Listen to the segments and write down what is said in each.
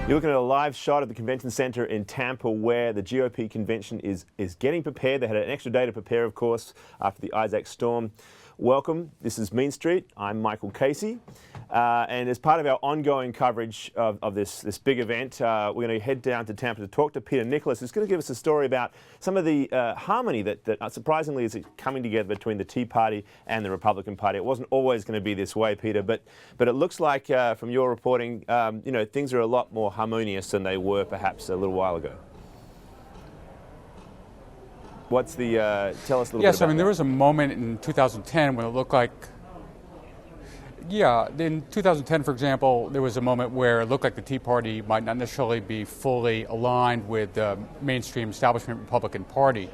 You're looking at a live shot of the convention center in Tampa where the GOP convention is getting prepared. They had an extra day to prepare, of course, after the Isaac storm. Welcome. This is Mean Street. I'm Michael Casey. And as part of our ongoing coverage of this big event, we're going to head down to Tampa to talk to Peter Nicholas, who's going to give us a story about some of the harmony that surprisingly is coming together between the Tea Party and the Republican Party. It wasn't always going to be this way, Peter, but it looks like from your reporting, things are a lot more harmonious than they were perhaps a little while ago. What's the, tell us a little bit about Yes, I mean, that. there was a moment in 2010 when it looked like, in 2010, for example, there was a moment where it looked like the Tea Party might not necessarily be fully aligned with the mainstream establishment Republican Party.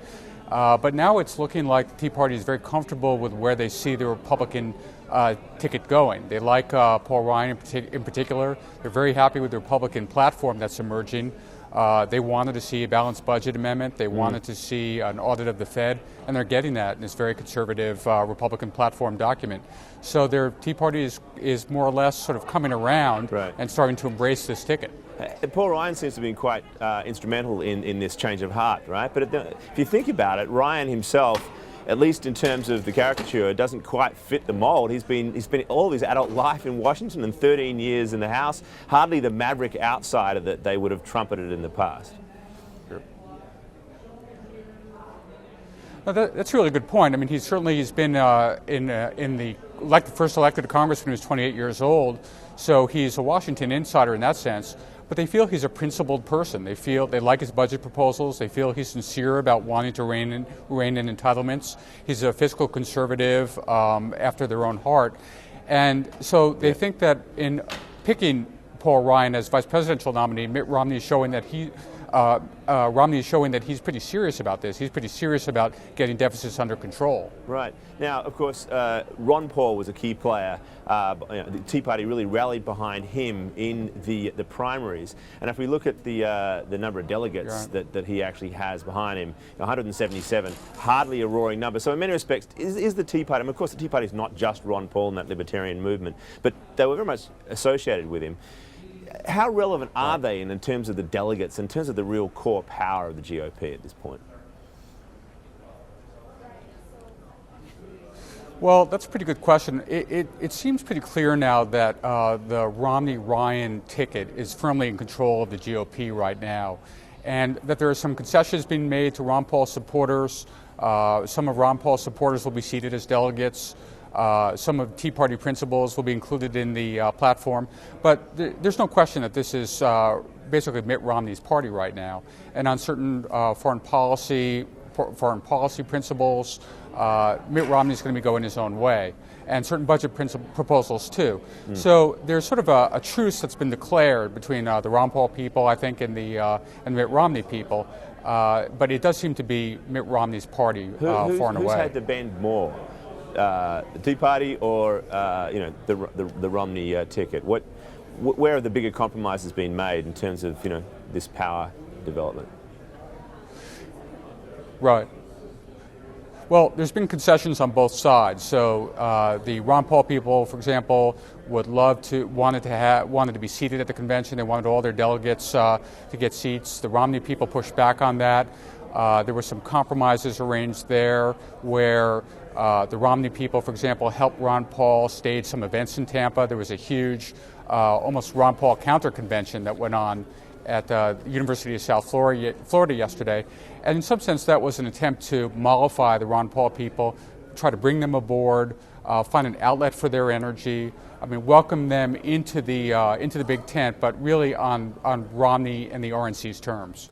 But now it's looking like the Tea Party is very comfortable with where they see the Republican ticket going. They like Paul Ryan in particular. They're very happy with the Republican platform that's emerging. They wanted to see a balanced budget amendment. They wanted to see an audit of the Fed, and they're getting that in this very conservative Republican platform document. So their Tea Party is more or less sort of coming around and starting to embrace this ticket. Paul Ryan seems to have been quite instrumental in this change of heart, right? But if you think about it, Ryan himself, at least in terms of the caricature, doesn't quite fit the mold. He's been all of his adult life in Washington and 13 years in the House. Hardly the maverick outsider that they would have trumpeted in the past. Sure. Well, that's a really good point. I mean, he's been in the first elected to Congress when he was 28 years old, so he's a Washington insider in that sense. But they feel he's a principled person. They like his budget proposals. They feel he's sincere about wanting to rein in entitlements. He's a fiscal conservative after their own heart. And so they think that in picking Paul Ryan as vice presidential nominee, Mitt Romney is showing that he's pretty serious about this. He's pretty serious about getting deficits under control. Right. Now, of course, Ron Paul was a key player. The Tea Party really rallied behind him in the primaries. And if we look at the number of delegates that he actually has behind him, 177, hardly a roaring number. So in many respects, is the Tea Party, I mean, of course the Tea Party is not just Ron Paul and that libertarian movement, but they were very much associated with him. How relevant are they in terms of the delegates, in terms of the real core power of the GOP at this point? Well, that's a pretty good question. It seems pretty clear now that the Romney-Ryan ticket is firmly in control of the GOP right now, and that there are some concessions being made to Ron Paul supporters. Some of Ron Paul's supporters will be seated as delegates. Some of Tea Party principles will be included in the platform, but there's no question that this is basically Mitt Romney's party right now. And on certain foreign policy principles, Mitt Romney's going to be going his own way, and certain budget proposals too. So there's sort of a truce that's been declared between the Ron Paul people, I think, and the Mitt Romney people. But it does seem to be Mitt Romney's party far and away. Who's had to bend more? The Tea Party or the Romney ticket? Where have the bigger compromises been made in terms of this power development? Right. Well, there's been concessions on both sides. So the Ron Paul people, for example, wanted to be seated at the convention. They wanted all their delegates to get seats. The Romney people pushed back on that. There were some compromises arranged there where the Romney people, for example, helped Ron Paul stage some events in Tampa. There was a huge, almost Ron Paul counter-convention that went on at the University of South Florida yesterday. And in some sense, that was an attempt to mollify the Ron Paul people, try to bring them aboard, find an outlet for their energy. I mean, welcome them into the big tent, but really on Romney and the RNC's terms.